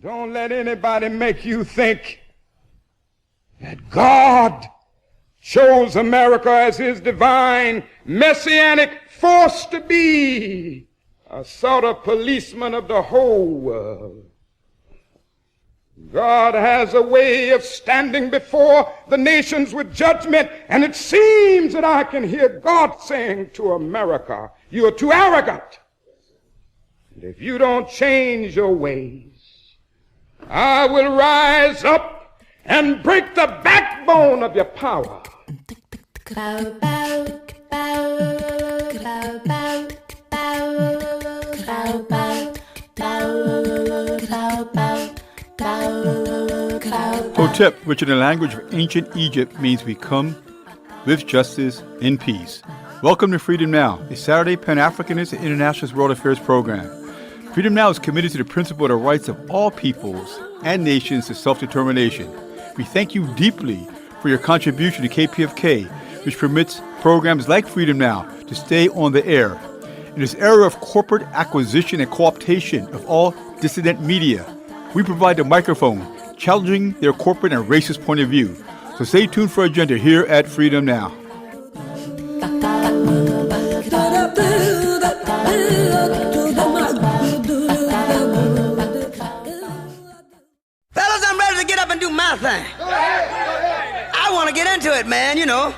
Don't let anybody make you think that God chose America as his divine messianic force to be a sort of policeman of the whole world. God has a way of standing before the nations with judgment, and it seems that I can hear God saying to America, you are too arrogant. And if you don't change your ways, I will rise up and break the backbone of your power. Hotep, which in the language of ancient Egypt means we come with justice in peace. Welcome to Freedom Now, a Saturday Pan-Africanist and Internationalist World Affairs program. Freedom Now is committed to the principle of the rights of all peoples and nations to self-determination. We thank you deeply for your contribution to KPFK, which permits programs like Freedom Now to stay on the air. In this era of corporate acquisition and co-optation of all dissident media, we provide the microphone, challenging their corporate and racist point of view. So stay tuned for Agenda here at Freedom Now. Fellas, I'm ready to get up and do my thing. I want to get into it, man, you know.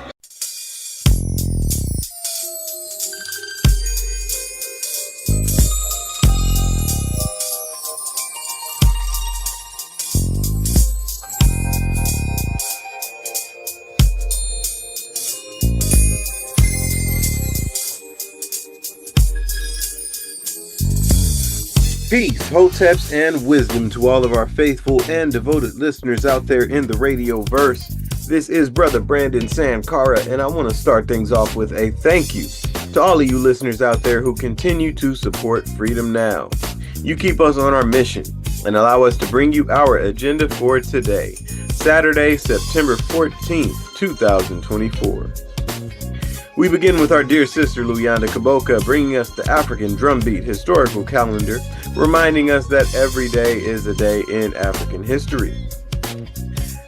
Peace, hoteps, and wisdom to all of our faithful and devoted listeners out there in the radio verse. This is Brother Brandon Sankara, and I want to start things off with a thank you to all of you listeners out there who continue to support Freedom Now. You keep us on our mission and allow us to bring you our agenda for today, Saturday, September 14th, 2024. We begin with our dear sister Luyanda Kaboka bringing us the African drumbeat historical calendar, reminding us that every day is a day in African history.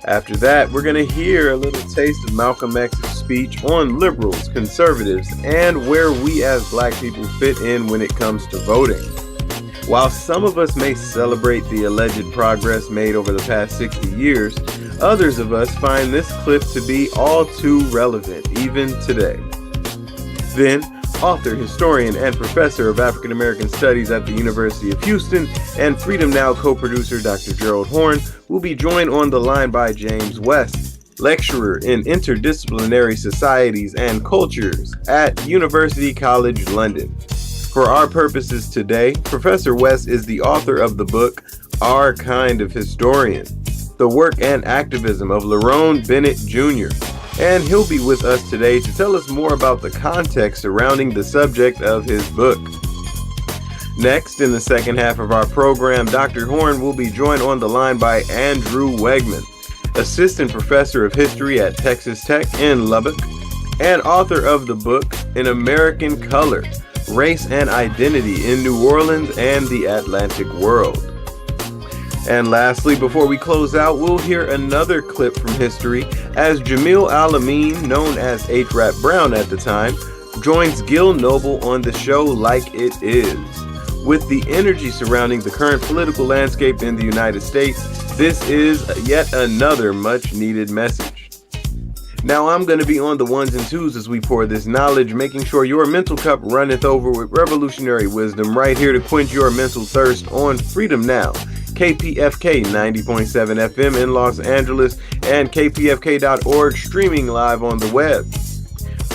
After that, we're going to hear a little taste of Malcolm X's speech on liberals, conservatives, and where we as black people fit in when it comes to voting. While some of us may celebrate the alleged progress made over the past 60 years, others of us find this clip to be all too relevant even today. Then, author, historian, and professor of African American Studies at the University of Houston and Freedom Now co-producer Dr. Gerald Horne will be joined on the line by James West, lecturer in interdisciplinary societies and cultures at University College London. For our purposes today, Professor West is the author of the book Our Kind of Historian, The Work and Activism of Lerone Bennett Jr., and he'll be with us today to tell us more about the context surrounding the subject of his book. Next, in the second half of our program, Dr. Horne will be joined on the line by Andrew Wegman, assistant professor of history at Texas Tech in Lubbock, and author of the book In American Color, Race and Identity in New Orleans and the Atlantic World. And lastly, before we close out, we'll hear another clip from history as Jamil Al-Amin, known as H. Rap Brown at the time, joins Gil Noble on the show Like It Is. With the energy surrounding the current political landscape in the United States, this is yet another much-needed message. Now I'm going to be on the ones and twos as we pour this knowledge, making sure your mental cup runneth over with revolutionary wisdom right here to quench your mental thirst on Freedom Now. KPFK 90.7 FM in Los Angeles and kpfk.org streaming live on the web.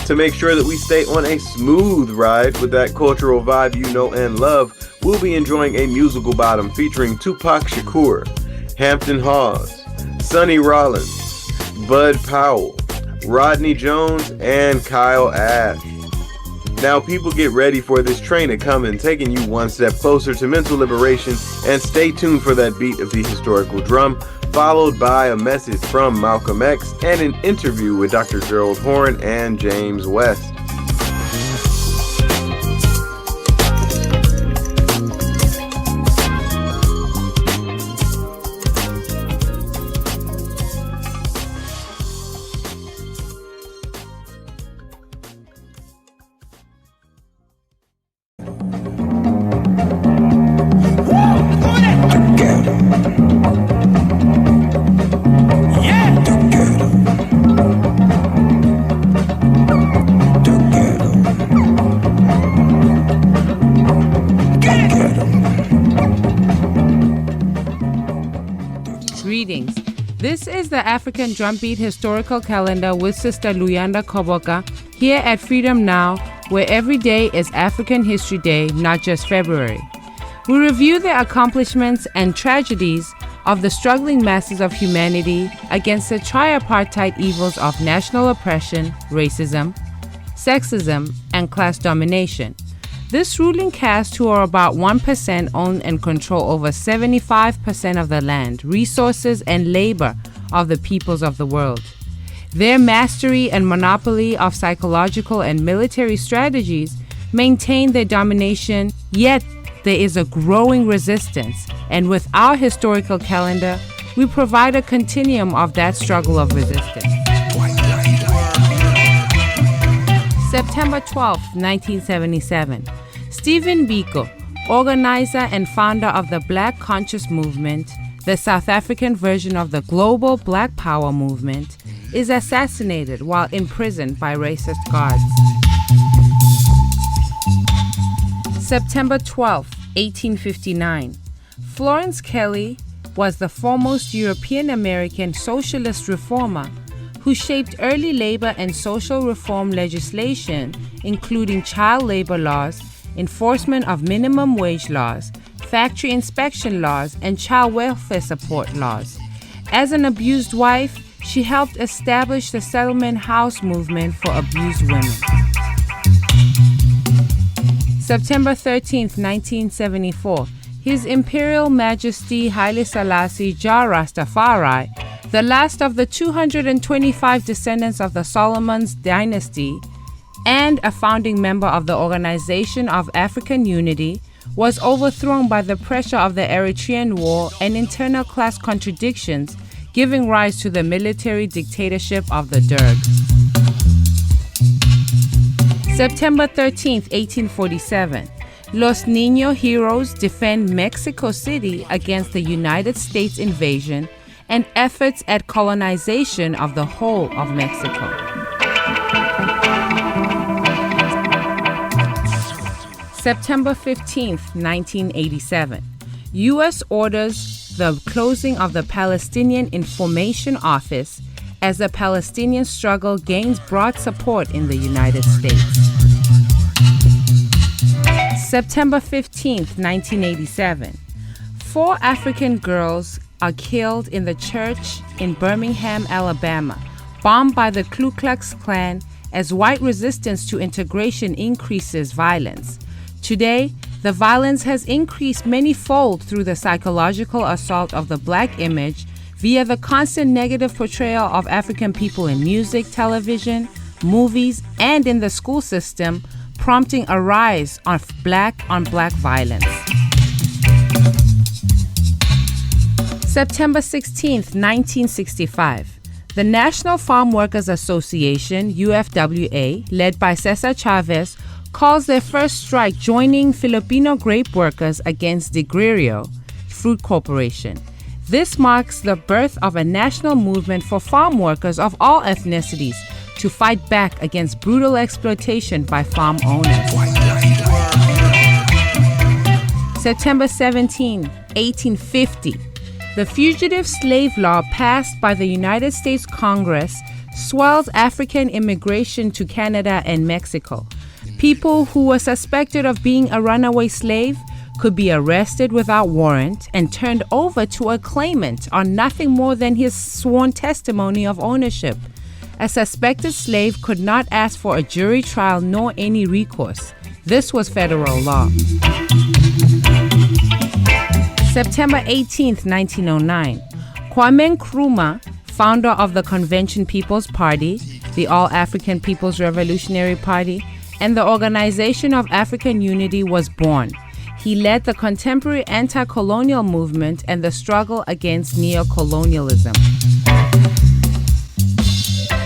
To make sure that we stay on a smooth ride with that cultural vibe you know and love, we'll be enjoying a musical bottom featuring Tupac Shakur, Hampton Hawes, Sonny Rollins, Bud Powell, Rodney Jones, and Kyle Ash. Now people get ready for this train to come and taking you one step closer to mental liberation, and stay tuned for that beat of the historical drum, followed by a message from Malcolm X and an interview with Dr. Gerald Horne and James West. Greetings. This is the African Drumbeat Historical Calendar with Sister Luyanda Koboka here at Freedom Now, where every day is African History Day, not just February. We review the accomplishments and tragedies of the struggling masses of humanity against the tripartite evils of national oppression, racism, sexism, and class domination. This ruling caste, who are about 1%, own and control over 75% of the land, resources, and labor of the peoples of the world. Their mastery and monopoly of psychological and military strategies maintain their domination, yet there is a growing resistance, and with our historical calendar, we provide a continuum of that struggle of resistance. September 12, 1977. Stephen Biko, organizer and founder of the Black Conscious Movement, the South African version of the global Black Power movement, is assassinated while imprisoned by racist guards. September 12, 1859. Florence Kelley was the foremost European American socialist reformer who shaped early labor and social reform legislation, including child labor laws, enforcement of minimum wage laws, factory inspection laws, and child welfare support laws. As an abused wife, she helped establish the settlement house movement for abused women. September 13, 1974. His Imperial Majesty Haile Selassie Jah Rastafari, the last of the 225 descendants of the Solomon's dynasty and a founding member of the Organization of African Unity, was overthrown by the pressure of the Eritrean War and internal class contradictions, giving rise to the military dictatorship of the Derg. September 13, 1847. Los Niños Heroes defend Mexico City against the United States invasion and efforts at colonization of the whole of Mexico. September 15, 1987. U.S. orders the closing of the Palestinian Information Office as the Palestinian struggle gains broad support in the United States. September 15, 1987. 4 African girls are killed in the church in Birmingham, Alabama, bombed by the Ku Klux Klan as white resistance to integration increases violence. Today, the violence has increased many-fold through the psychological assault of the black image via the constant negative portrayal of African people in music, television, movies, and in the school system, prompting a rise of black-on-black violence. September 16, 1965. The National Farm Workers Association, UFWA, led by Cesar Chavez, calls their first strike, joining Filipino grape workers against Digririo Fruit Corporation. This marks the birth of a national movement for farm workers of all ethnicities to fight back against brutal exploitation by farm owners. September 17, 1850. The Fugitive Slave Law passed by the United States Congress swells African immigration to Canada and Mexico. People who were suspected of being a runaway slave could be arrested without warrant and turned over to a claimant on nothing more than his sworn testimony of ownership. A suspected slave could not ask for a jury trial nor any recourse. This was federal law. September 18, 1909. Kwame Nkrumah, founder of the Convention People's Party, the All-African People's Revolutionary Party, and the Organization of African Unity, was born. He led the contemporary anti-colonial movement and the struggle against neo-colonialism.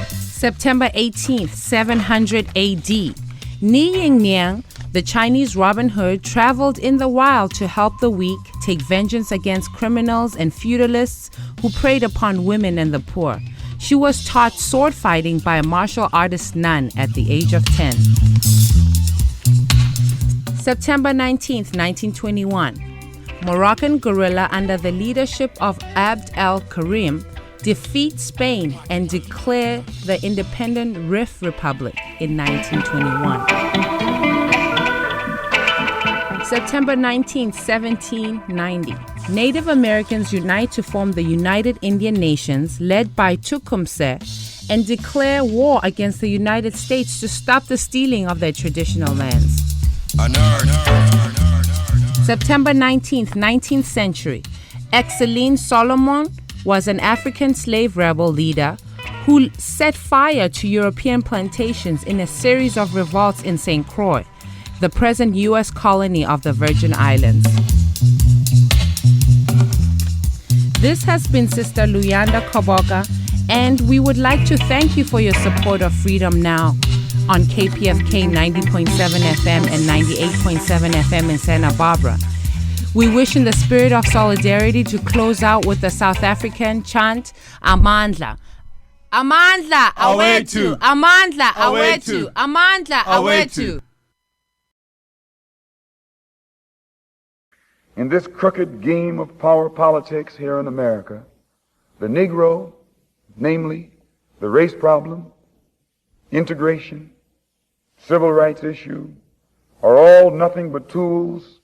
September 18, 700 AD. Ni Yingniang, the Chinese Robin Hood, traveled in the wild to help the weak, take vengeance against criminals and feudalists who preyed upon women and the poor. She was taught sword fighting by a martial artist nun at the age of 10. September 19, 1921. Moroccan guerrilla under the leadership of Abd el-Karim defeat Spain and declare the independent Rif Republic in 1921. September 19, 1790. Native Americans unite to form the United Indian Nations, led by Tecumseh, and declare war against the United States to stop the stealing of their traditional lands. September 19th, 19th century. Exceline Solomon was an African slave rebel leader who set fire to European plantations in a series of revolts in St. Croix, the present U.S. colony of the Virgin Islands. This has been Sister Luyanda Koboka, and we would like to thank you for your support of Freedom Now on KPFK 90.7 FM and 98.7 FM in Santa Barbara. We wish in the spirit of solidarity to close out with the South African chant, Amandla. Amandla, Awetu. Amandla, Awetu. Amandla, Awetu. In this crooked game of power politics here in America, the Negro, namely the race problem, integration, civil rights issue, are all nothing but tools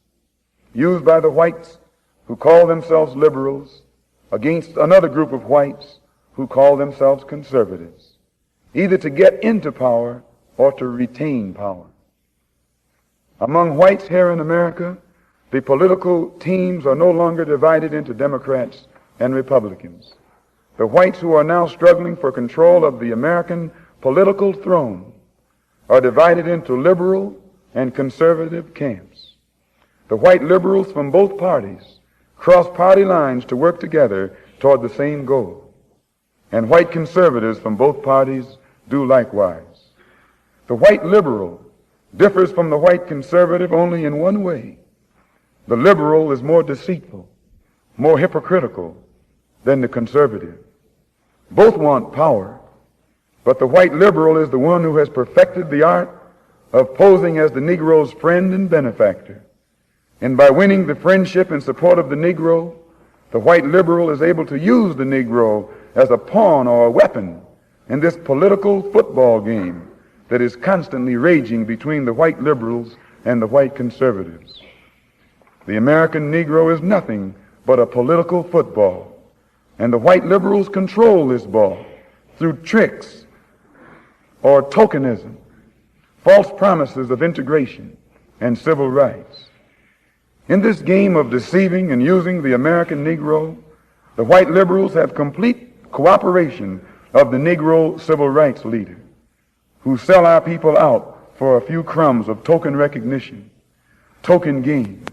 used by the whites who call themselves liberals against another group of whites who call themselves conservatives, either to get into power or to retain power. Among whites here in America, the political teams are no longer divided into Democrats and Republicans. The whites who are now struggling for control of the American political throne are divided into liberal and conservative camps. The white liberals from both parties cross party lines to work together toward the same goal. And white conservatives from both parties do likewise. The white liberal differs from the white conservative only in one way. The liberal is more deceitful, more hypocritical than the conservative. Both want power, but the white liberal is the one who has perfected the art of posing as the Negro's friend and benefactor. And by winning the friendship and support of the Negro, the white liberal is able to use the Negro as a pawn or a weapon in this political football game that is constantly raging between the white liberals and the white conservatives. The American Negro is nothing but a political football, and the white liberals control this ball through tricks or tokenism, false promises of integration and civil rights. In this game of deceiving and using the American Negro, the white liberals have complete cooperation of the Negro civil rights leader, who sell our people out for a few crumbs of token recognition, token gains,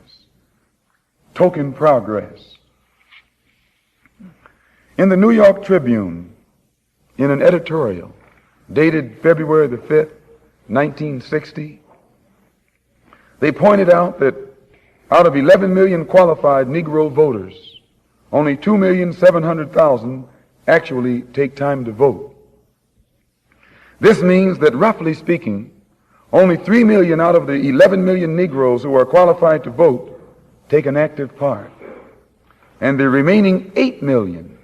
token progress. In the New York Tribune, in an editorial dated February the 5th, 1960, they pointed out that out of 11 million qualified Negro voters, only 2,700,000 actually take time to vote. This means that, roughly speaking, only 3 million out of the 11 million Negroes who are qualified to vote take an active part, and the remaining 8 million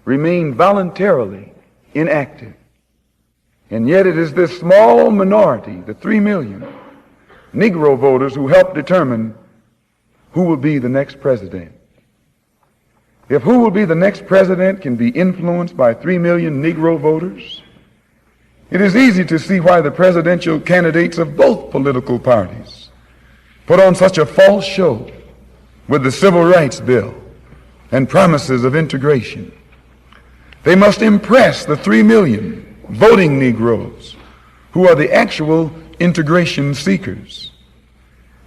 remain voluntarily inactive. And yet it is this small minority, the 3 million Negro voters, who help determine who will be the next president. If who will be the next president can be influenced by 3 million Negro voters, it is easy to see why the presidential candidates of both political parties put on such a false show with the Civil Rights Bill and promises of integration. They must impress the 3 million voting Negroes who are the actual integration seekers.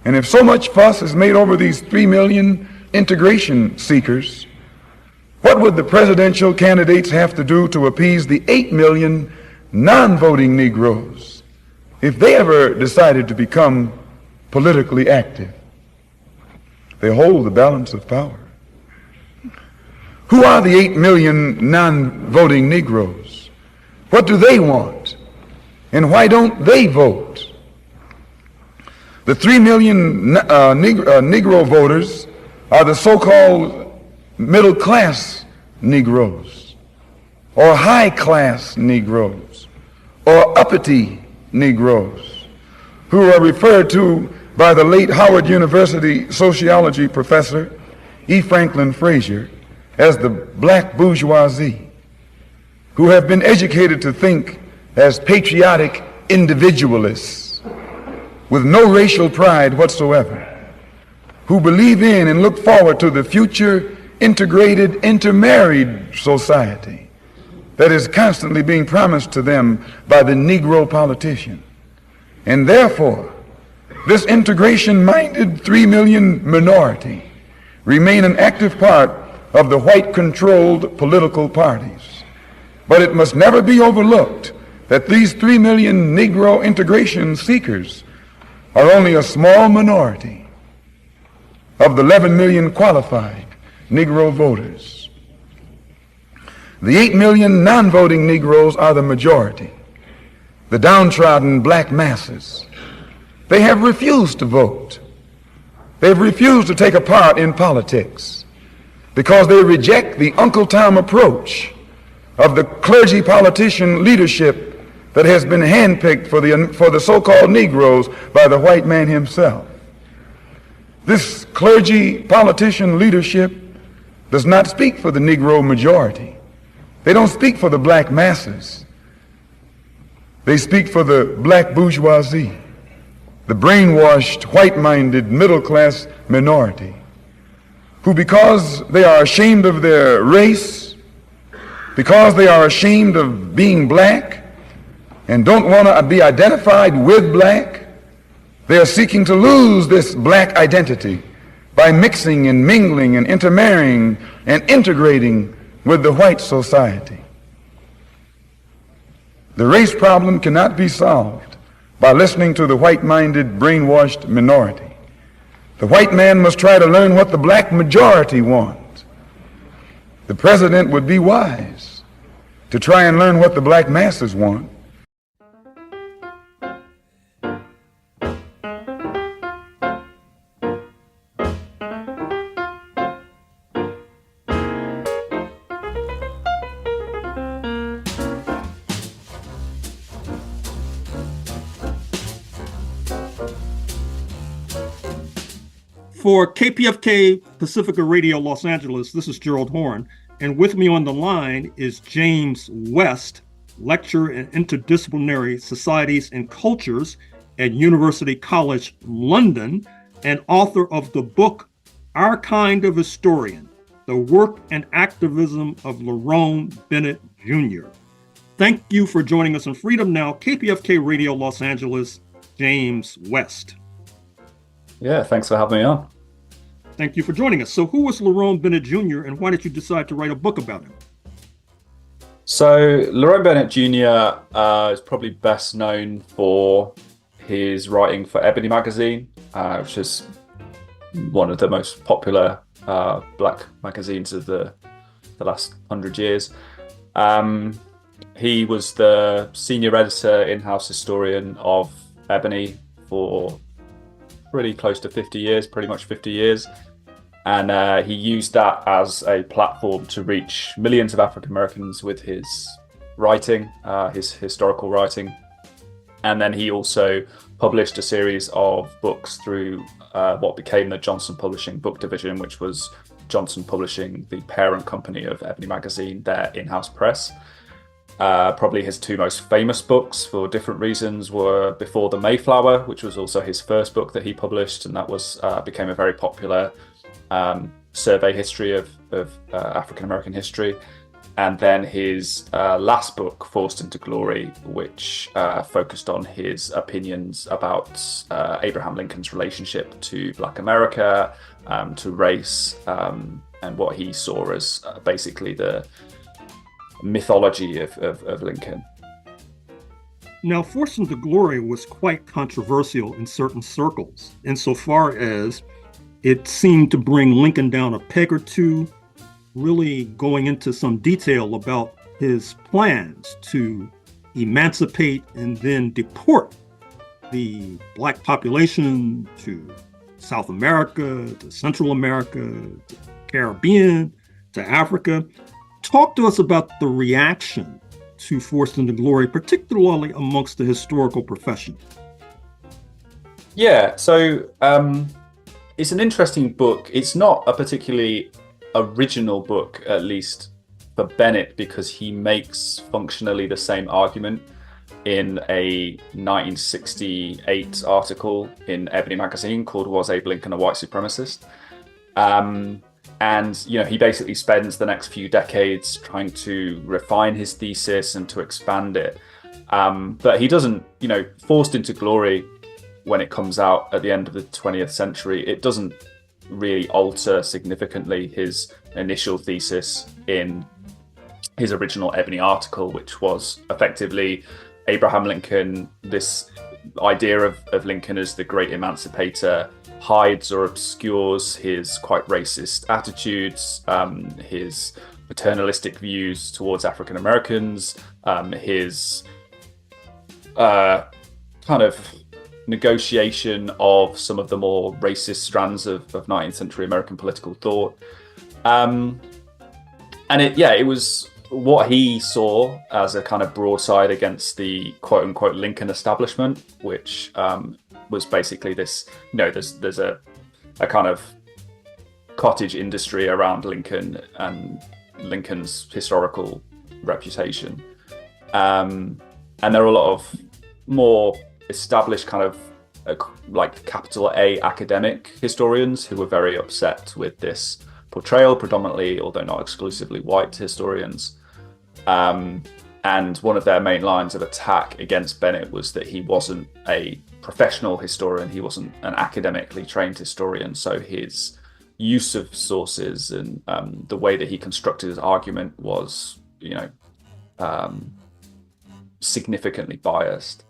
And if so much fuss is made over these 3 million integration seekers, what would the presidential candidates have to do to appease the 8 million non-voting Negroes if they ever decided to become politically active? They hold the balance of power. Who are the 8 million non-voting Negroes? What do they want? And why don't they vote? The 3 million Negro voters are the so-called middle-class Negroes, or high-class Negroes, or uppity Negroes, who are referred to by the late Howard University sociology professor E. Franklin Frazier as the black bourgeoisie, who have been educated to think as patriotic individualists with no racial pride whatsoever, who believe in and look forward to the future integrated, intermarried society that is constantly being promised to them by the Negro politician. And therefore, this integration-minded 3 million minority remain an active part of the white-controlled political parties. But it must never be overlooked that these 3 million Negro integration seekers are only a small minority of the 11 million qualified Negro voters. The 8 million non-voting Negroes are the majority, the downtrodden black masses. They have refused to vote. They've refused to take a part in politics because they reject the Uncle Tom approach of the clergy politician leadership that has been handpicked for the so-called Negroes by the white man himself. This clergy politician leadership does not speak for the Negro majority. They don't speak for the black masses. They speak for the black bourgeoisie, the brainwashed, white-minded, middle-class minority, who, because they are ashamed of their race, because they are ashamed of being black and don't want to be identified with black, they are seeking to lose this black identity by mixing and mingling and intermarrying and integrating with the white society. The race problem cannot be solved by listening to the white-minded, brainwashed minority. The white man must try to learn what the black majority want. The president would be wise to try and learn what the black masses want. For KPFK Pacifica Radio Los Angeles, this is Gerald Horne, and with me on the line is James West, lecturer in interdisciplinary societies and cultures at University College London, and author of the book Our Kind of Historian, The Work and Activism of Lerone Bennett Jr. Thank you for joining us on Freedom Now, KPFK Radio Los Angeles, James West. Yeah, thanks for having me on. Thank you for joining us. So who was Lerone Bennett Jr. and why did you decide to write a book about him? So Lerone Bennett Jr. Is probably best known for his writing for Ebony magazine, which is one of the most popular black magazines of the last 100 years. He was the senior editor, in-house historian of Ebony for pretty close to 50 years, pretty much 50 years. And he used that as a platform to reach millions of African Americans with his writing, his historical writing. And then he also published a series of books through what became the Johnson Publishing book division, which was Johnson Publishing, the parent company of Ebony magazine, their in-house press. Probably his two most famous books for different reasons were Before the Mayflower, which was also his first book that he published, and that was became a very popular survey history of African American history. And then his last book, Forced into Glory, which focused on his opinions about Abraham Lincoln's relationship to Black America, to race, and what he saw as basically the mythology of Lincoln. Now, Forced into Glory was quite controversial in certain circles, insofar as it seemed to bring Lincoln down a peg or two, really going into some detail about his plans to emancipate and then deport the Black population to South America, to Central America, to Caribbean, to Africa. Talk to us about the reaction to Forced into Glory, particularly amongst the historical profession. Yeah, so it's an interesting book. It's not a particularly original book, at least for Bennett, because he makes functionally the same argument in a 1968 article in Ebony magazine called "Was Abe Lincoln a White Supremacist?" And he basically spends the next few decades trying to refine his thesis and to expand it. But he doesn't, Forced into Glory, when it comes out at the end of the 20th century, it doesn't really alter significantly his initial thesis in his original Ebony article, which was effectively Abraham Lincoln, this idea of Lincoln as the great emancipator, hides or obscures his quite racist attitudes, his paternalistic views towards African Americans, his kind of negotiation of some of the more racist strands of 19th century American political thought. And it was what he saw as a kind of broadside against the quote unquote Lincoln establishment, which was basically this, there's a kind of cottage industry around Lincoln and Lincoln's historical reputation. And there are a lot of more established kind of like capital A academic historians who were very upset with this portrayal, predominantly, although not exclusively, white historians. And one of their main lines of attack against Bennett was that he wasn't a professional historian, he wasn't an academically trained historian, so his use of sources and the way that he constructed his argument was, significantly biased.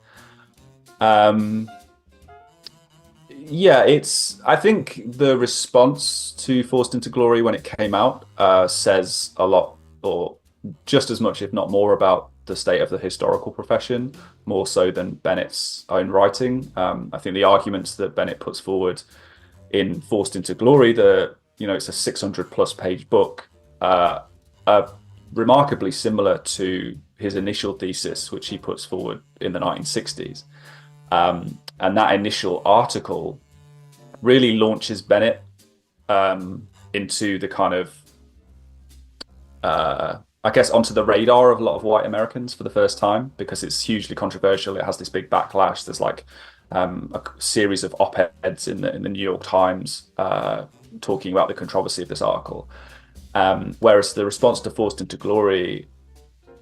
I think the response to Forced into Glory when it came out says a lot, or just as much, if not more, about the state of the historical profession, more so than Bennett's own writing. I think the arguments that Bennett puts forward in Forced into Glory, it's a 600 plus page book, are remarkably similar to his initial thesis, which he puts forward in the 1960s. And that initial article really launches Bennett into the kind of, onto the radar of a lot of white Americans for the first time, because it's hugely controversial. It has this big backlash. There's like a series of op-eds in the New York Times talking about the controversy of this article. Whereas the response to Forced into Glory,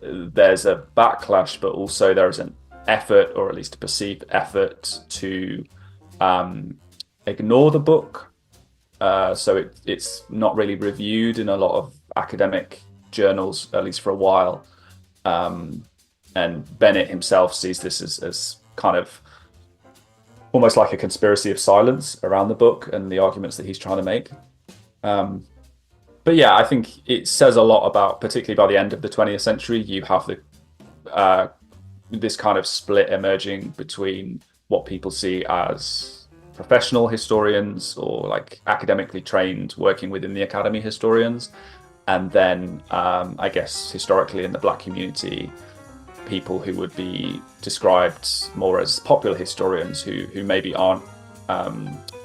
there's a backlash, but also there is an effort, or at least a perceived effort, to ignore the book. So it's not really reviewed in a lot of academic journals, at least for a while. And Bennett himself sees this as kind of almost like a conspiracy of silence around the book and the arguments that he's trying to make. But yeah, I think it says a lot about, particularly by the end of the 20th century, you have this kind of split emerging between what people see as professional historians or like academically trained working within the academy historians, and then historically in the Black community, people who would be described more as popular historians who maybe aren't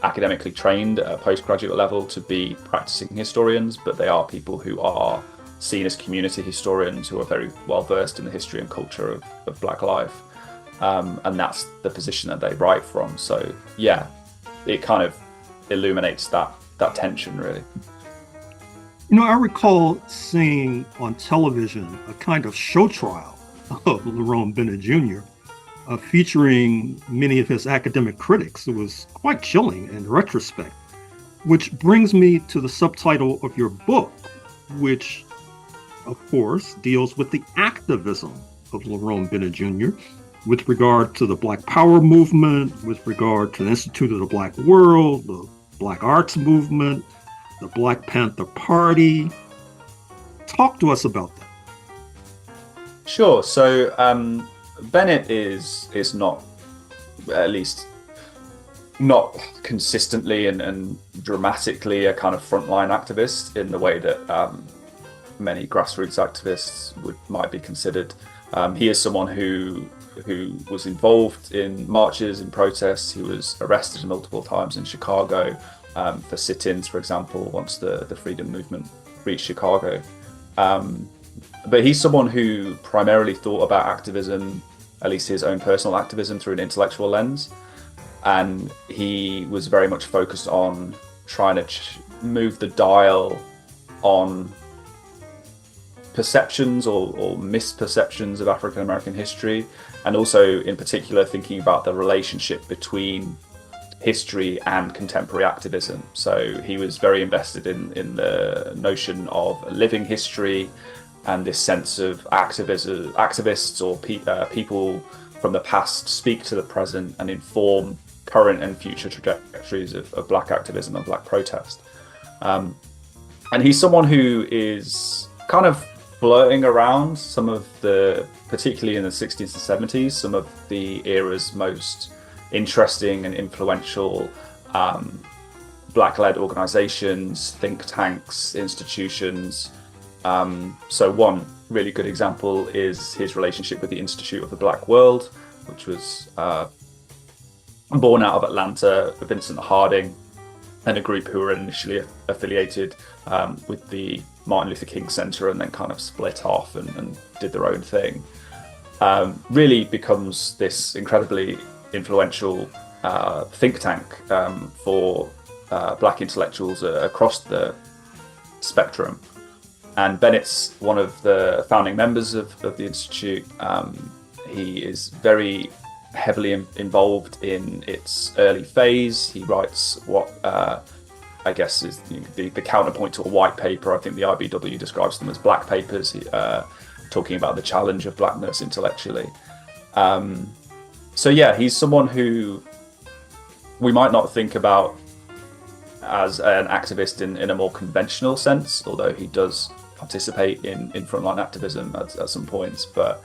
academically trained at a postgraduate level to be practicing historians, but they are people who are seen as community historians who are very well versed in the history and culture of Black life, and that's the position that they write from. So yeah, it kind of illuminates that tension, really. I recall seeing on television a kind of show trial of Lerone Bennett Jr. Featuring many of his academic critics. It was quite chilling in retrospect, which brings me to the subtitle of your book, which of course deals with the activism of Lerone Bennett Jr. with regard to the Black Power movement, with regard to the Institute of the Black World, the Black Arts movement, the Black Panther Party. Talk to us about that. Sure. So Bennett is not, at least not consistently and dramatically a kind of frontline activist in the way that many grassroots activists might be considered. He is someone who was involved in marches and protests. He was arrested multiple times in Chicago for sit-ins, for example, once the freedom movement reached Chicago. But he's someone who primarily thought about activism, at least his own personal activism, through an intellectual lens. And he was very much focused on trying to move the dial on perceptions or misperceptions of African American history, and also in particular thinking about the relationship between history and contemporary activism. So he was very invested in the notion of a living history and this sense of activists or people from the past speak to the present and inform current and future trajectories of Black activism and Black protest. And he's someone who is kind of flirting around some of the, particularly in the 60s and 70s, some of the era's most interesting and influential Black-led organizations, think tanks, institutions. So one really good example is his relationship with the Institute of the Black World, which was born out of Atlanta, Vincent Harding and a group who were initially affiliated with the Martin Luther King Center and then kind of split off and did their own thing. Really becomes this incredibly influential think tank for Black intellectuals across the spectrum. And Bennett's one of the founding members of the Institute. He is very heavily involved in its early phase. He writes what I guess is the counterpoint to a white paper. I think the IBW describes them as black papers, talking about the challenge of blackness intellectually. So yeah, he's someone who we might not think about as an activist in a more conventional sense, although he does participate in frontline activism at some points. But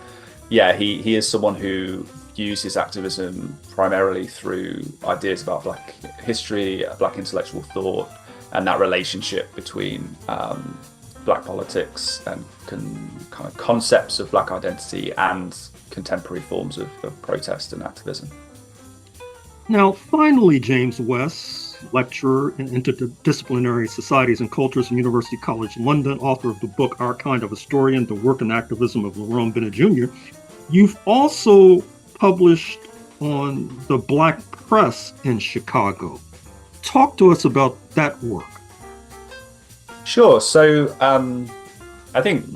yeah, he is someone who views his activism primarily through ideas about Black history, Black intellectual thought, and that relationship between Black politics and kind of concepts of Black identity and contemporary forms of protest and activism. Now, finally, James West, lecturer in interdisciplinary societies and cultures from University College London, author of the book Our Kind of Historian, The Work and Activism of Lerone Bennett Jr. You've also published on the Black press in Chicago. Talk to us about that work. Sure. So I think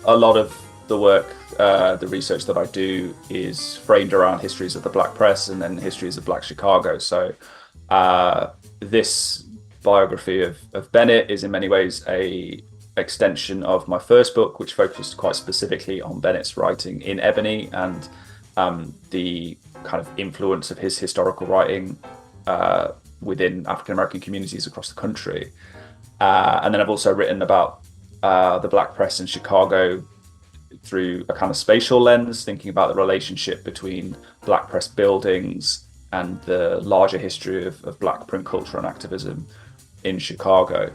a lot of the work, the research that I do is framed around histories of the Black press and then histories of Black Chicago. So this biography of Bennett is in many ways a extension of my first book, which focused quite specifically on Bennett's writing in Ebony and the kind of influence of his historical writing within African American communities across the country. And then I've also written about the Black press in Chicago through a kind of spatial lens, thinking about the relationship between Black press buildings and the larger history of Black print culture and activism in Chicago.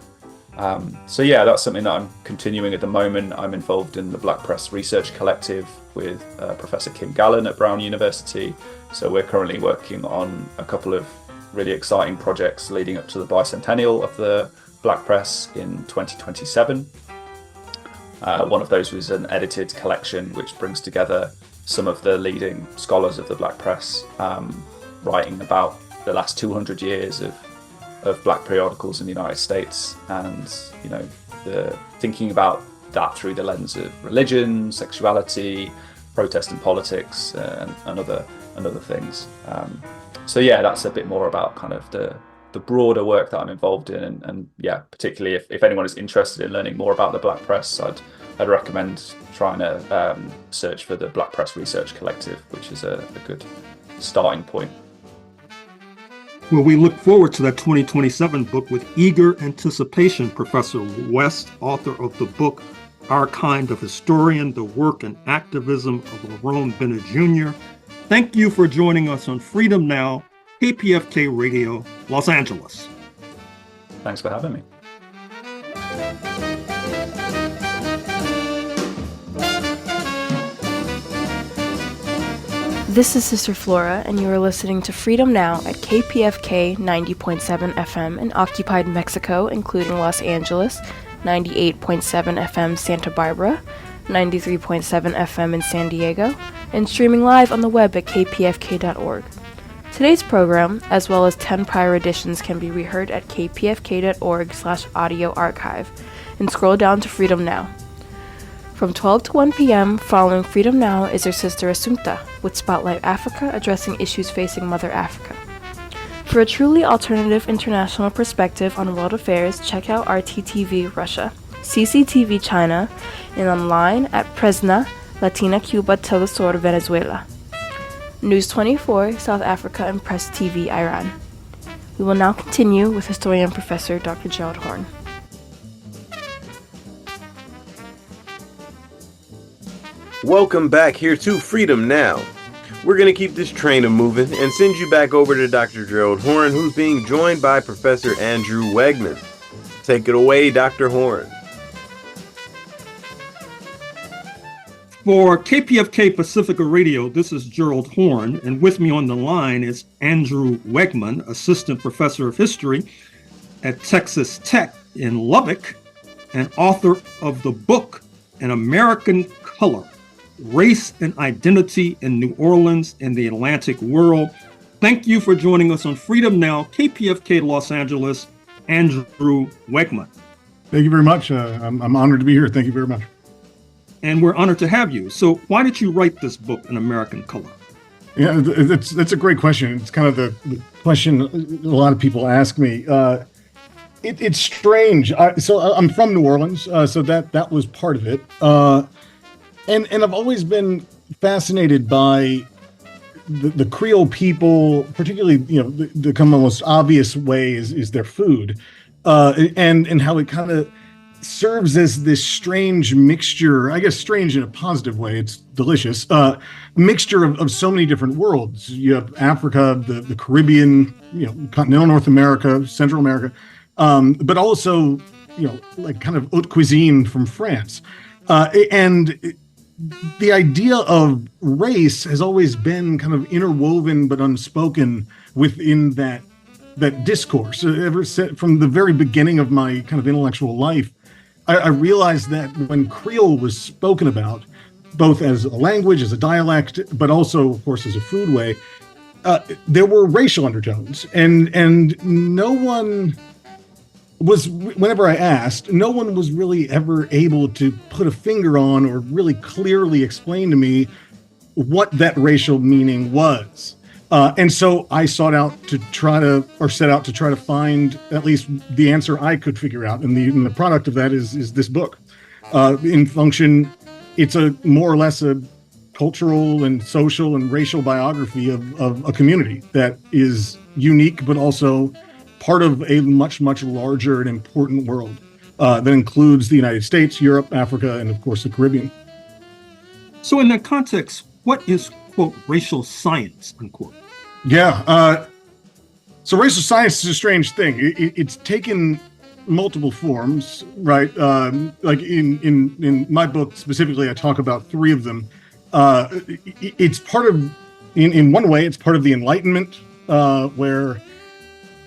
So yeah, that's something that I'm continuing at the moment. I'm involved in the Black Press Research Collective with Professor Kim Gallen at Brown University. So we're currently working on a couple of really exciting projects leading up to the bicentennial of the Black Press in 2027. One of those was an edited collection which brings together some of the leading scholars of the Black Press, writing about the last 200 years of Black periodicals in the United States, and the thinking about that through the lens of religion, sexuality, protest and politics, and other things. So yeah, that's a bit more about kind of the broader work that I'm involved in, and yeah, particularly if anyone is interested in learning more about the Black Press, I'd recommend trying to search for the Black Press Research Collective, which is a good starting point. Well, we look forward to that 2027 book with eager anticipation. Professor West, author of the book Our Kind of Historian, The Work and Activism of Lerone Bennett Jr. Thank you for joining us on Freedom Now, KPFK Radio, Los Angeles. Thanks for having me. This is Sister Flora, and you are listening to Freedom Now at KPFK 90.7 FM in occupied Mexico, including Los Angeles, 98.7 FM Santa Barbara, 93.7 FM in San Diego, and streaming live on the web at kpfk.org. Today's program, as well as 10 prior editions, can be reheard at kpfk.org/audio archive, and scroll down to Freedom Now. From 12 to 1 p.m., following Freedom Now is your sister Assumpta, with Spotlight Africa addressing issues facing Mother Africa. For a truly alternative international perspective on world affairs, check out RTTV Russia, CCTV China, and online at Presna, Latina Cuba Telesur Venezuela, News 24, South Africa, and Press TV Iran. We will now continue with historian Professor Dr. Gerald Horne. Welcome back here to Freedom Now. We're going to keep this train moving and send you back over to Dr. Gerald Horne, who's being joined by Professor Andrew Wegman. Take it away, Dr. Horne. For KPFK Pacifica Radio, this is Gerald Horne, and with me on the line is Andrew Wegman, Assistant Professor of History at Texas Tech in Lubbock, and author of the book An American Color: Race and Identity in New Orleans and the Atlantic World. Thank you for joining us on Freedom Now, KPFK Los Angeles, Andrew Wegman. Thank you very much. I'm honored to be here. Thank you very much. And we're honored to have you. So why did you write this book, An American Color? Yeah, that's a great question. It's kind of the question a lot of people ask me. It's strange. So I'm from New Orleans, so that was part of it. And I've always been fascinated by the Creole people, particularly, the kind of most obvious way is their food, and how it kind of serves as this strange mixture, I guess strange in a positive way, it's delicious, mixture of so many different worlds. You have Africa, the Caribbean, continental North America, Central America, but also, like kind of haute cuisine from France. And the idea of race has always been kind of interwoven but unspoken within that discourse. Ever from the very beginning of my kind of intellectual life, I realized that when Creole was spoken about, both as a language, as a dialect, but also, of course, as a foodway, there were racial undertones, and no one was, whenever I asked, no one was really ever able to put a finger on or really clearly explain to me what that racial meaning was. And so I set out to try to find at least the answer I could figure out. And the product of that is this book. In function, it's a more or less a cultural and social and racial biography of a community that is unique, but also part of a much, much larger and important world that includes the United States, Europe, Africa, and of course the Caribbean. So in that context, what is, quote, racial science, unquote? Yeah. So racial science is a strange thing. It's taken multiple forms, right? Like in my book specifically, I talk about three of them. It's part of, in one way, it's part of the Enlightenment, where,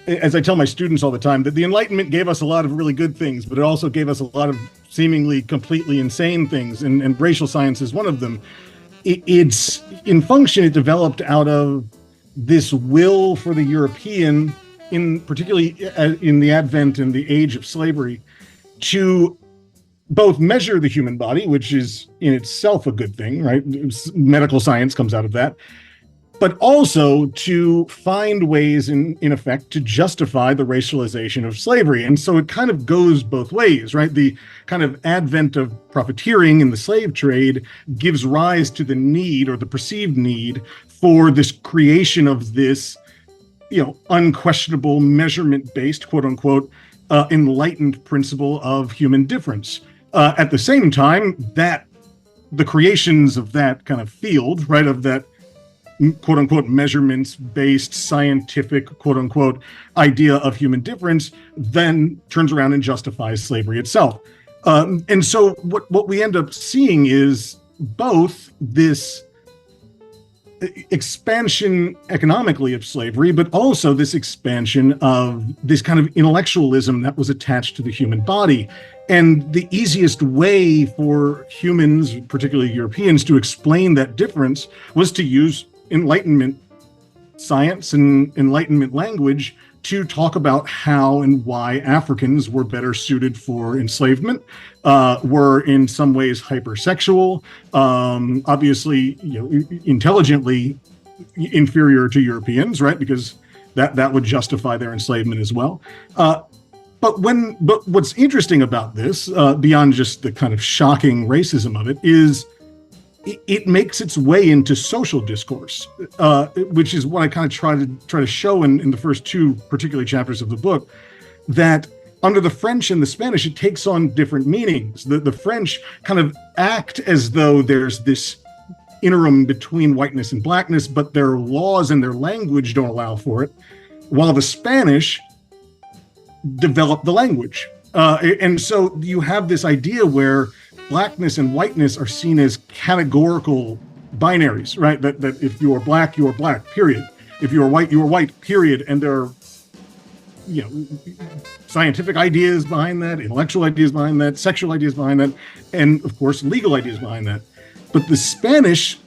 as I tell my students all the time, that the Enlightenment gave us a lot of really good things, but it also gave us a lot of seemingly completely insane things, and racial science is one of them. It's in function, it developed out of this will for the European, particularly in the advent and the age of slavery, to both measure the human body, which is in itself a good thing, right? Medical science comes out of that, but also to find ways, in effect, to justify the racialization of slavery. And so it kind of goes both ways, right? The kind of advent of profiteering in the slave trade gives rise to the need, or the perceived need, for this creation of this, unquestionable measurement-based, quote unquote, enlightened principle of human difference. At the same time, that the creations of that kind of field, right, of that quote unquote measurements-based scientific quote unquote idea of human difference then turns around and justifies slavery itself. And so what we end up seeing is both this expansion economically of slavery, but also this expansion of this kind of intellectualism that was attached to the human body. And the easiest way for humans, particularly Europeans, to explain that difference was to use Enlightenment science and Enlightenment language to talk about how and why Africans were better suited for enslavement, were in some ways hypersexual, obviously, intelligently inferior to Europeans, right? Because that would justify their enslavement as well. But what's interesting about this, beyond just the kind of shocking racism of it, is it makes its way into social discourse, which is what I kind of try to show in the first two particular chapters of the book, that under the French and the Spanish, it takes on different meanings. The French kind of act as though there's this interim between whiteness and blackness, but their laws and their language don't allow for it, while the Spanish develop the language. And so you have this idea where blackness and whiteness are seen as categorical binaries, right? That if you are black, period. If you are white, period. And there are, scientific ideas behind that, intellectual ideas behind that, sexual ideas behind that, and of course, legal ideas behind that. But the Spanish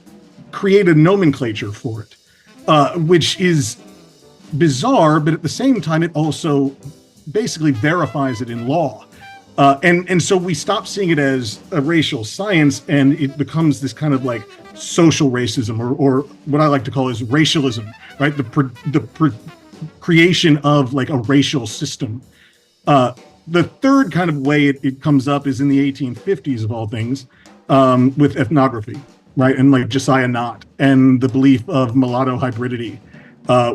created nomenclature for it, which is bizarre, but at the same time, it also basically verifies it in law. And so we stop seeing it as a racial science, and it becomes this kind of like social racism, or what I like to call is racialism, right? The creation of like a racial system. The third kind of way it comes up is in the 1850s of all things, with ethnography, right? And like Josiah Nott and the belief of mulatto hybridity,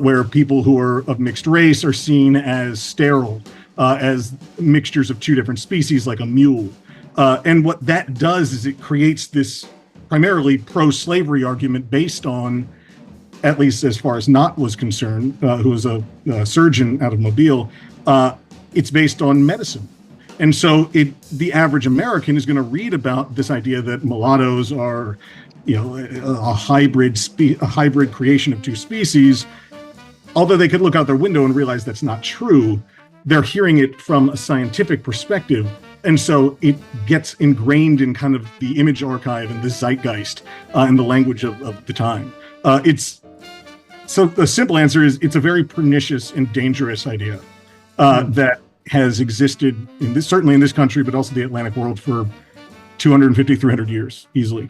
where people who are of mixed race are seen as sterile, as mixtures of two different species, like a mule. And what that does is it creates this primarily pro-slavery argument based on, at least as far as Nott was concerned, who was a surgeon out of Mobile, it's based on medicine. And so the average American is going to read about this idea that mulattoes are, a hybrid creation of two species. Although they could look out their window and realize that's not true, they're hearing it from a scientific perspective. And so it gets ingrained in kind of the image archive and the zeitgeist and the language of the time. So the simple answer is it's a very pernicious and dangerous idea that has existed certainly in this country, but also the Atlantic world for 250, 300 years, easily.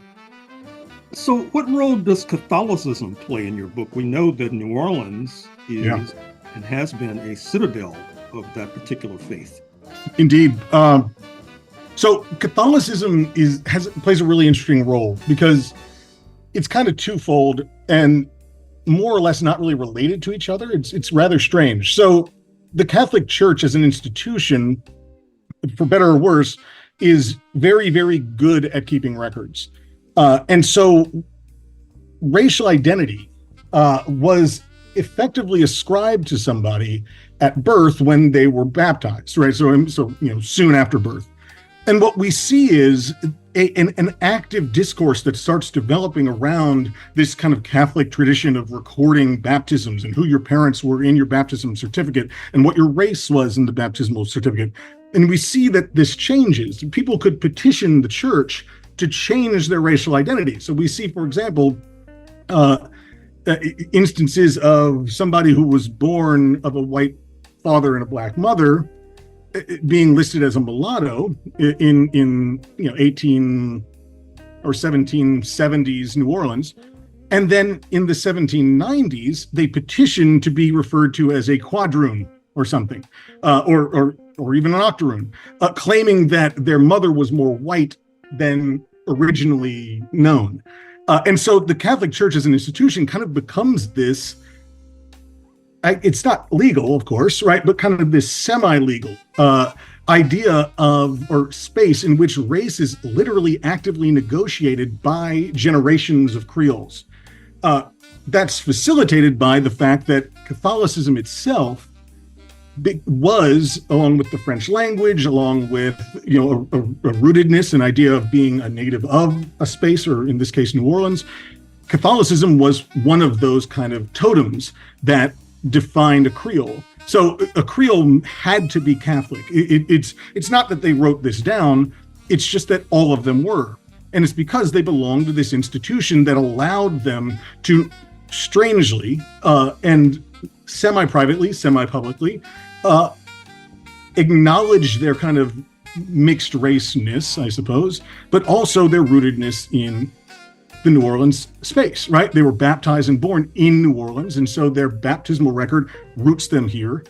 So what role does Catholicism play in your book? We know that New Orleans is and has been a citadel of that particular faith. Indeed. So Catholicism plays a really interesting role because it's kind of twofold and more or less not really related to each other. It's rather strange. So the Catholic Church as an institution, for better or worse, is very, very good at keeping records. And so racial identity was effectively ascribed to somebody at birth when they were baptized, right? So soon after birth. And what we see is an active discourse that starts developing around this kind of Catholic tradition of recording baptisms and who your parents were in your baptism certificate and what your race was in the baptismal certificate. And we see that this changes. People could petition the church to change their racial identity. So we see, for example, instances of somebody who was born of a white father and a black mother being listed as a mulatto in 18 or 1770s New Orleans. And then in the 1790s, they petitioned to be referred to as a quadroon or something, or even an octoroon, claiming that their mother was more white than originally known. And so the Catholic Church as an institution kind of becomes this, it's not legal, of course, right? But kind of this semi-legal idea of, or space in which race is literally actively negotiated by generations of Creoles. that's facilitated by the fact that Catholicism itself was, along with the French language, along with a rootedness, an idea of being a native of a space, or in this case, New Orleans. Catholicism was one of those kind of totems that defined a Creole. So a Creole had to be Catholic. It's not that they wrote this down, it's just that all of them were. And it's because they belonged to this institution that allowed them to strangely and semi-privately, semi-publicly acknowledge their kind of mixed raceness, I suppose, but also their rootedness in the New Orleans space, right? They were baptized and born in New Orleans, and so their baptismal record roots them here,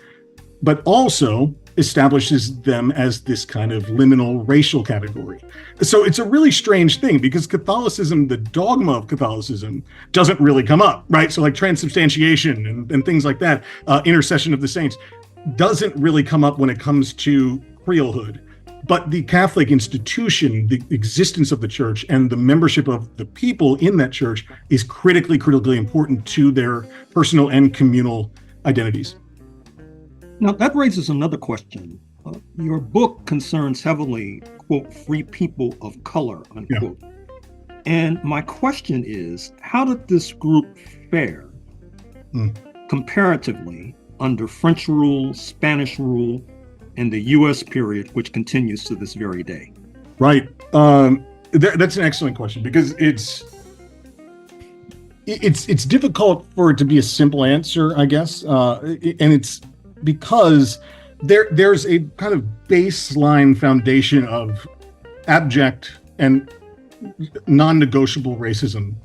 but also establishes them as this kind of liminal racial category. So it's a really strange thing, because Catholicism, the dogma of Catholicism, doesn't really come up, right? So like transubstantiation and things like that, intercession of the saints, doesn't really come up when it comes to Creolehood. But the Catholic institution, the existence of the church, and the membership of the people in that church is critically important to their personal and communal identities. Now, that raises another question. Your book concerns heavily, quote, free people of color, unquote. Yeah. And my question is, how did this group fare comparatively under French rule, Spanish rule, and the U.S. period, which continues to this very day? Right. That's an excellent question, because it's difficult for it to be a simple answer, I guess. And it's because there's a kind of baseline foundation of abject and non-negotiable racism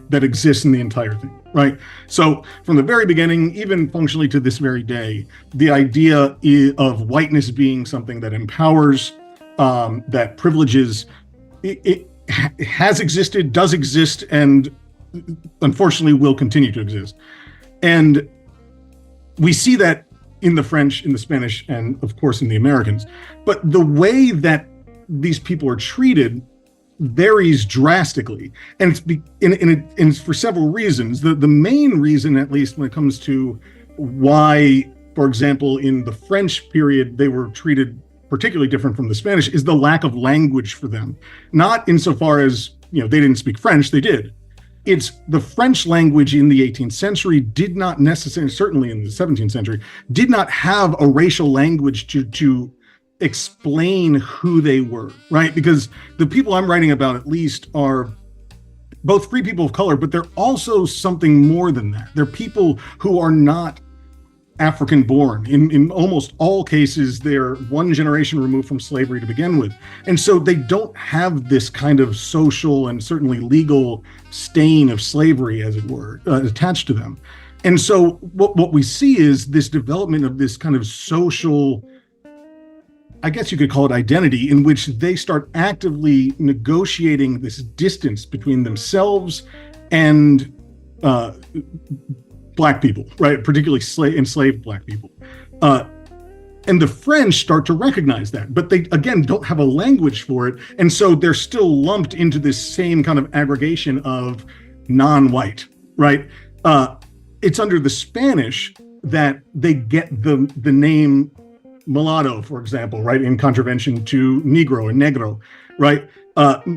that exists in the entire thing, right? So from the very beginning, even functionally to this very day, the idea of whiteness being something that empowers, that privileges, it has existed, does exist, and unfortunately will continue to exist. And we see that in the French, in the Spanish, and of course in the Americans. But the way that these people are treated varies drastically, and it's for several reasons. The main reason, at least when it comes to why, for example, in the French period they were treated particularly different from the Spanish, is the lack of language for them. Not insofar as they didn't speak French, they did. It's the French language in the 18th century did not necessarily, certainly in the 17th century, did not have a racial language to explain who they were, right? Because the people I'm writing about, at least, are both free people of color, but they're also something more than that. They're people who are not African born. In almost all cases, they're one generation removed from slavery to begin with. And so they don't have this kind of social and certainly legal stain of slavery, as it were, attached to them. And so what we see is this development of this kind of social, I guess you could call it identity, in which they start actively negotiating this distance between themselves and Black people, right? Particularly enslaved Black people. And the French start to recognize that, but they, again, don't have a language for it. And so they're still lumped into this same kind of aggregation of non-white, right? It's under the Spanish that they get the name mulatto, for example, right? In contravention to Negro and Negro, right?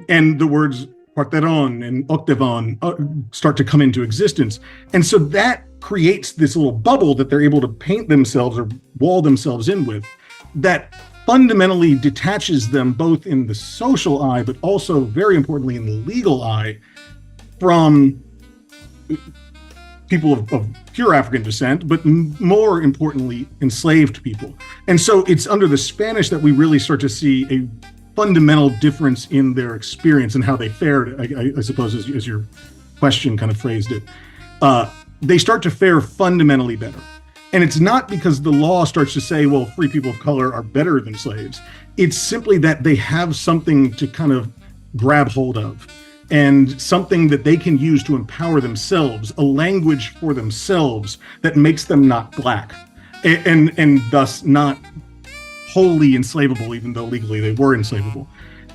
And the words Quarteron and Octavon start to come into existence. And so that creates this little bubble that they're able to paint themselves or wall themselves in with, that fundamentally detaches them both in the social eye, but also very importantly in the legal eye, from people of pure African descent, but more importantly, enslaved people. And so it's under the Spanish that we really start to see a fundamental difference in their experience and how they fared, I suppose, as your question kind of phrased it. They start to fare fundamentally better. And it's not because the law starts to say, well, free people of color are better than slaves. It's simply that they have something to kind of grab hold of, and something that they can use to empower themselves, a language for themselves that makes them not Black, and thus not wholly enslavable, even though legally they were enslavable.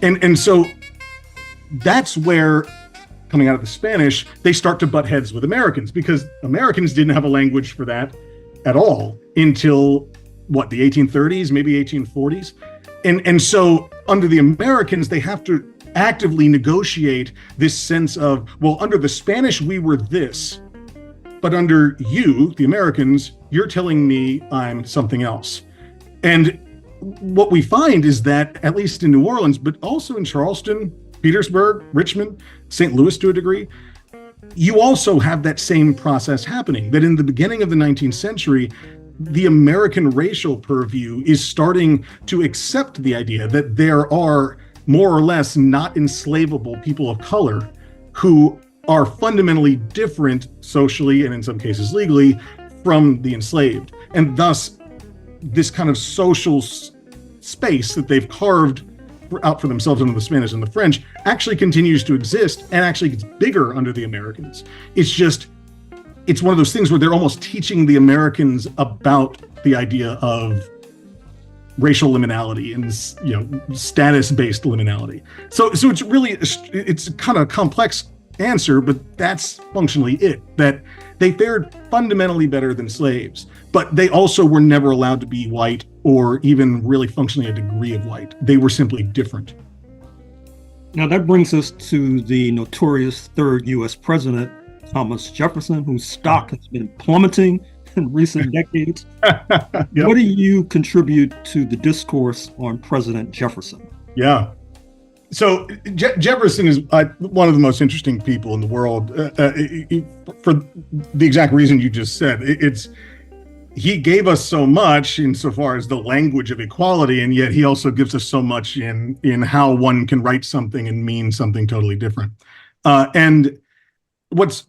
And so that's where coming out of the Spanish, they start to butt heads with Americans because Americans didn't have a language for that at all until the 1830s, maybe 1840s. And so under the Americans, they have to actively negotiate this sense of, well, under the Spanish, we were this, but under you, the Americans, you're telling me I'm something else. And what we find is that, at least in New Orleans, but also in Charleston, Petersburg, Richmond, St. Louis to a degree, you also have that same process happening, that in the beginning of the 19th century, the American racial purview is starting to accept the idea that there are more or less not enslavable people of color who are fundamentally different socially and in some cases legally from the enslaved. And thus, this kind of social space that they've carved out for themselves under the Spanish and the French actually continues to exist and actually gets bigger under the Americans. It's one of those things where they're almost teaching the Americans about the idea of racial liminality and status-based liminality. So it's kind of a complex answer, but that's functionally it, that they fared fundamentally better than slaves, but they also were never allowed to be white or even really functionally a degree of white. They were simply different. Now that brings us to the notorious third U.S. president, Thomas Jefferson, whose stock has been plummeting in recent decades. Yep. What do you contribute to the discourse on President Jefferson? Yeah. So Jefferson is one of the most interesting people in the world for the exact reason you just said. He gave us so much insofar as the language of equality, and yet he also gives us so much in how one can write something and mean something totally different. And what's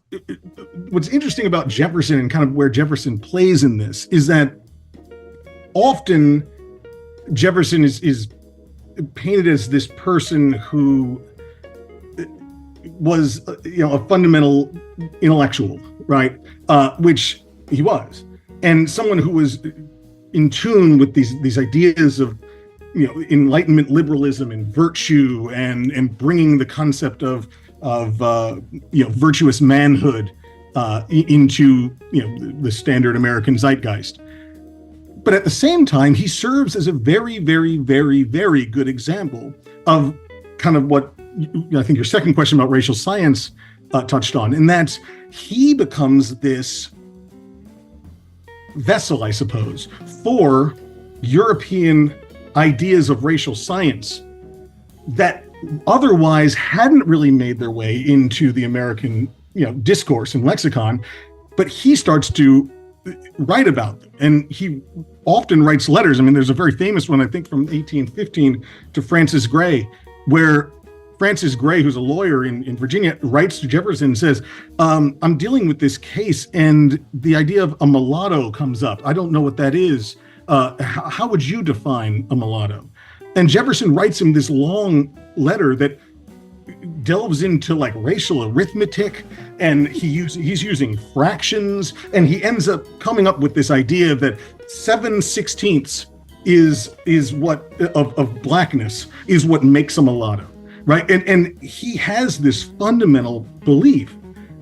interesting about Jefferson and kind of where Jefferson plays in this is that often Jefferson is painted as this person who was, a fundamental intellectual, right? Which he was, and someone who was in tune with these ideas of, Enlightenment liberalism and virtue and bringing the concept of virtuous manhood into the standard American zeitgeist. But at the same time, he serves as a very, very, very, very good example of kind of what I think your second question about racial science touched on, and that he becomes this vessel, I suppose, for European ideas of racial science that otherwise hadn't really made their way into the American, discourse and lexicon, but he starts to write about them. And he often writes letters. I mean, there's a very famous one, I think, from 1815 to Francis Gray, where Francis Gray, who's a lawyer in Virginia, writes to Jefferson and says, I'm dealing with this case and the idea of a mulatto comes up. I don't know what that is. How would you define a mulatto? And Jefferson writes him this long letter that delves into like racial arithmetic, and he's using fractions, and he ends up coming up with this idea that 7/16 is what of blackness is what makes a mulatto, right? And he has this fundamental belief,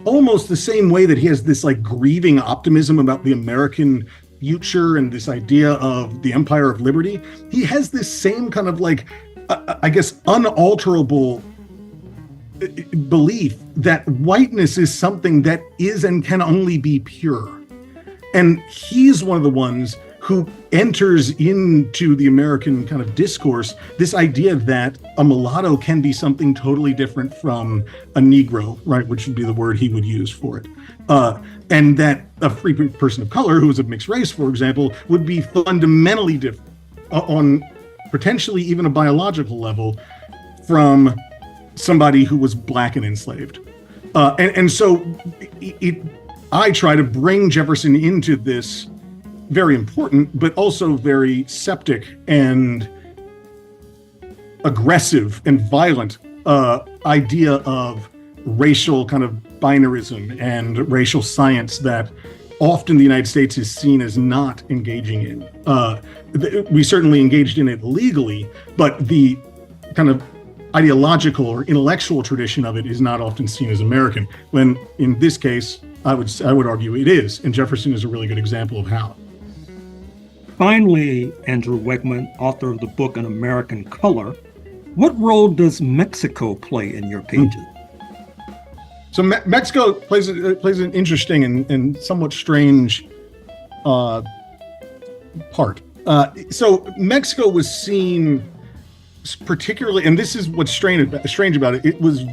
almost the same way that he has this like grieving optimism about the American future and this idea of the Empire of Liberty. He has this same kind of like, I guess, unalterable belief that whiteness is something that is and can only be pure. And he's one of the ones who enters into the American kind of discourse this idea that a mulatto can be something totally different from a Negro, right, which would be the word he would use for it. And that a free person of color who is of mixed race, for example, would be fundamentally different on potentially even a biological level from somebody who was black and enslaved. And so I try to bring Jefferson into this very important, but also very septic and aggressive and violent idea of racial kind of binarism and racial science that often the United States is seen as not engaging in. We certainly engaged in it legally, but the kind of ideological or intellectual tradition of it is not often seen as American, when in this case, I would argue it is, and Jefferson is a really good example of how. Finally, Andrew Wegman, author of the book An American Color, what role does Mexico play in your pages? So Mexico plays an interesting and somewhat strange part. So Mexico was seen particularly, and this is what's strange about it, it was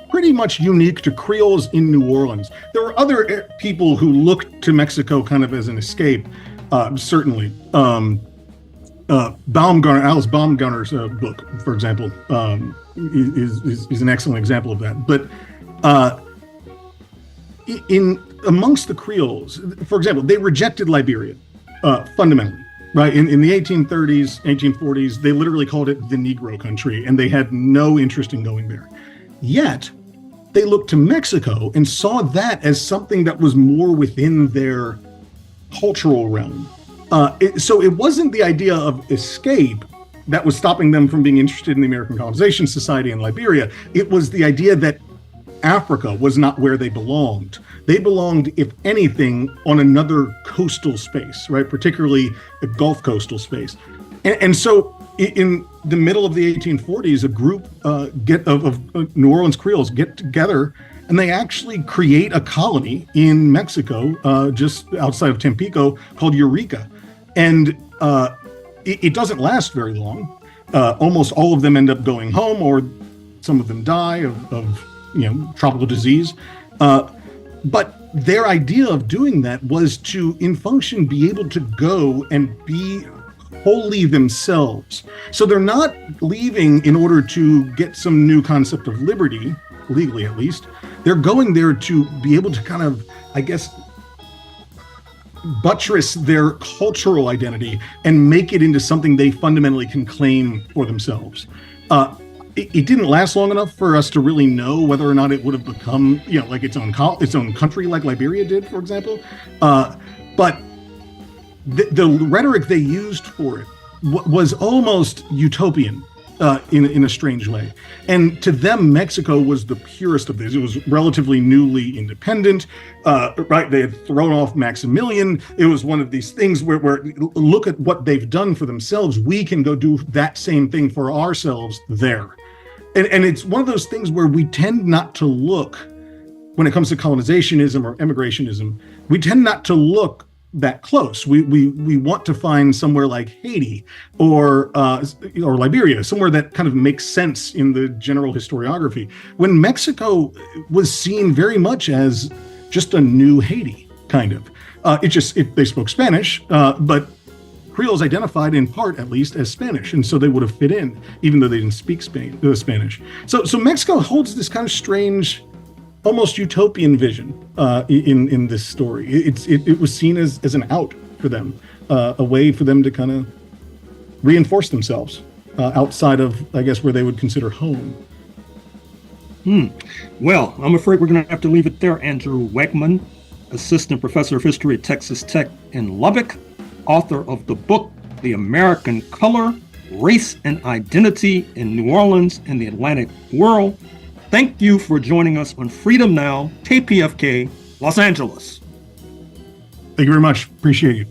pretty much unique to Creoles in New Orleans. There were other people who looked to Mexico kind of as an escape, certainly. Alice Baumgartner's book, for example, is an excellent example of that. But amongst the Creoles, for example, they rejected Liberia fundamentally. Right, in the 1830s, 1840s, they literally called it the Negro country, and they had no interest in going there. Yet, they looked to Mexico and saw that as something that was more within their cultural realm. So it wasn't the idea of escape that was stopping them from being interested in the American Colonization Society in Liberia. It was the idea that Africa was not where they belonged. They belonged, if anything, on another coastal space, right? Particularly a Gulf coastal space. And so in the middle of the 1840s, a group of New Orleans Creoles get together and they actually create a colony in Mexico, just outside of Tampico, called Eureka. And it doesn't last very long. Almost all of them end up going home, or some of them die of tropical disease. But their idea of doing that was to, in function, be able to go and be wholly themselves. So they're not leaving in order to get some new concept of liberty, legally at least. They're going there to be able to kind of, I guess, buttress their cultural identity and make it into something they fundamentally can claim for themselves. It didn't last long enough for us to really know whether or not it would have become, like its own country, like Liberia did, for example. But the rhetoric they used for it was almost utopian in a strange way. And to them, Mexico was the purest of this. It was relatively newly independent, right? They had thrown off Maximilian. It was one of these things where look at what they've done for themselves. We can go do that same thing for ourselves there. And it's one of those things where we tend not to look, when it comes to colonizationism or immigrationism, we tend not to look that close. We want to find somewhere like Haiti or Liberia, somewhere that kind of makes sense in the general historiography. When Mexico was seen very much as just a new Haiti, kind of. They spoke Spanish, but Creoles identified in part, at least, as Spanish, and so they would have fit in, even though they didn't speak Spanish. So Mexico holds this kind of strange, almost utopian vision in this story. It was seen as an out for them, a way for them to kind of reinforce themselves outside of, I guess, where they would consider home. Well, I'm afraid we're going to have to leave it there. Andrew Wegman, Assistant Professor of History at Texas Tech in Lubbock, author of the book, The American Color, Race and Identity in New Orleans and the Atlantic World. Thank you for joining us on Freedom Now, KPFK, Los Angeles. Thank you very much. Appreciate you.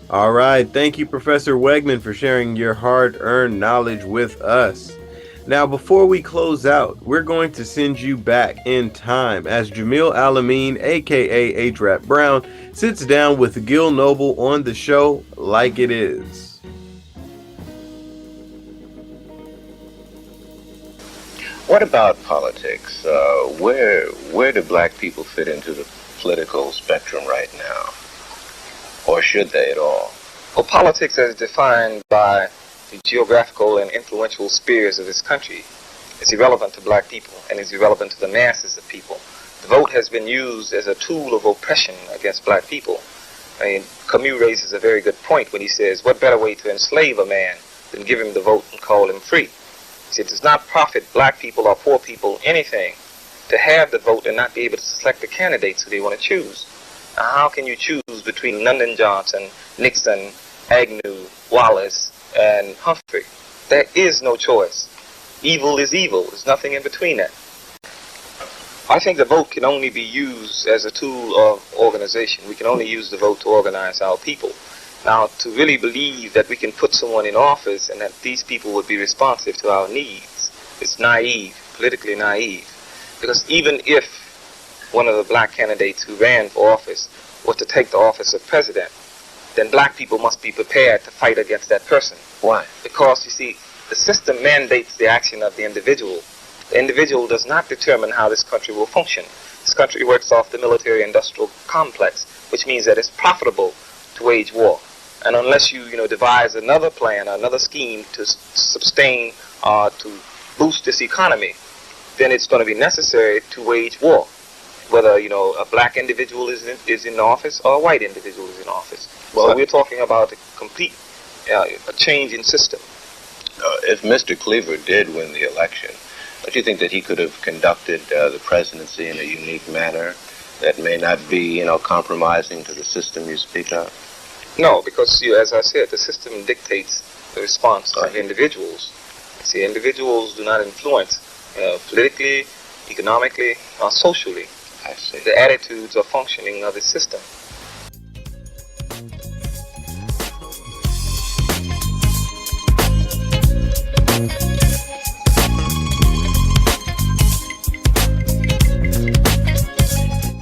All right. Thank you, Professor Wegman, for sharing your hard-earned knowledge with us. Now, before we close out, we're going to send you back in time as Jamil Alameen, aka A-Trap Brown, sits down with Gil Noble on the show Like It Is. What about politics? Where do black people fit into the political spectrum right now? Or should they at all? Well, politics as defined by the geographical and influential spheres of this country is irrelevant to black people and is irrelevant to the masses of people. The vote has been used as a tool of oppression against black people. I mean, Camus raises a very good point when he says, what better way to enslave a man than give him the vote and call him free? See, it does not profit black people or poor people anything to have the vote and not be able to select the candidates who they want to choose. Now, how can you choose between Lyndon Johnson, Nixon, Agnew, Wallace, and Humphrey? There is no choice. Evil is evil. There's nothing in between that. I think the vote can only be used as a tool of organization. We can only use the vote to organize our people. Now, to really believe that we can put someone in office and that these people would be responsive to our needs, it's naive, politically naive. Because even if one of the black candidates who ran for office was to take the office of president, then black people must be prepared to fight against that person. Why? Because, you see, the system mandates the action of the individual. The individual does not determine how this country will function. This country works off the military-industrial complex, which means that it's profitable to wage war. And unless you devise another plan, another scheme to sustain, to boost this economy, then it's going to be necessary to wage war. Whether, a black individual is in office or a white individual is in office. Well, so we're talking about a complete a change in system. If Mr. Cleaver did win the election, don't you think that he could have conducted the presidency in a unique manner that may not be, compromising to the system you speak of? No, because, as I said, the system dictates the response of individuals. See, individuals do not influence politically, economically, or socially. I see. The attitudes or functioning of the system.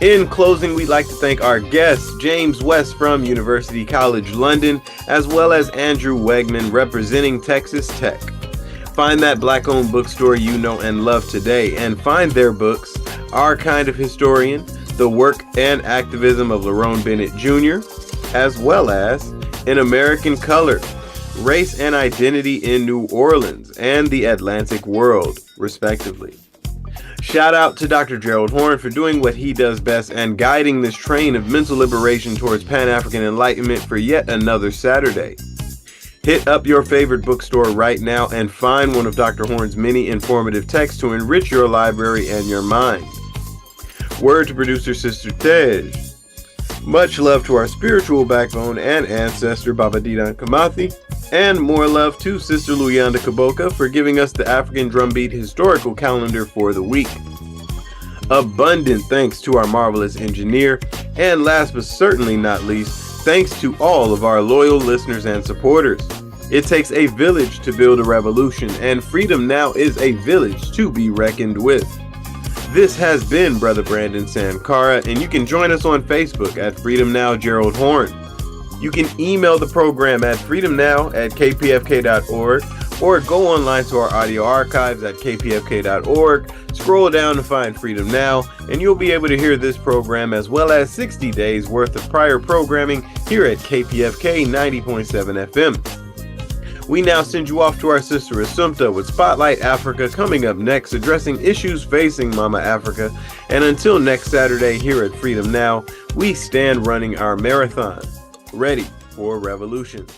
In closing, we'd like to thank our guests, James West from University College London, as well as Andrew Wegman representing Texas Tech. Find that black-owned bookstore you know and love today, and find their books, Our Kind of Historian, The Work and Activism of Lerone Bennett Jr., as well as In American Color, Race and Identity in New Orleans and the Atlantic World, respectively. Shout out to Dr. Gerald Horne for doing what he does best and guiding this train of mental liberation towards Pan-African enlightenment for yet another Saturday. Hit up your favorite bookstore right now and find one of Dr. Horne's many informative texts to enrich your library and your mind. Word to producer Sister Tej. Much love to our spiritual backbone and ancestor Baba Didan Kamathi. And more love to Sister Luyanda Kaboka for giving us the African Drumbeat historical calendar for the week. Abundant thanks to our marvelous engineer. And last but certainly not least, thanks to all of our loyal listeners and supporters. It takes a village to build a revolution, and Freedom Now is a village to be reckoned with. This has been Brother Brandon Sankara, and you can join us on Facebook at Freedom Now Gerald Horne. You can email the program at freedomnow@kpfk.org or go online to our audio archives at kpfk.org, scroll down to find Freedom Now, and you'll be able to hear this program as well as 60 days worth of prior programming here at KPFK 90.7 FM. We now send you off to our sister Assumpta with Spotlight Africa coming up next, addressing issues facing Mama Africa. And until next Saturday here at Freedom Now, we stand running our marathon, ready for revolution.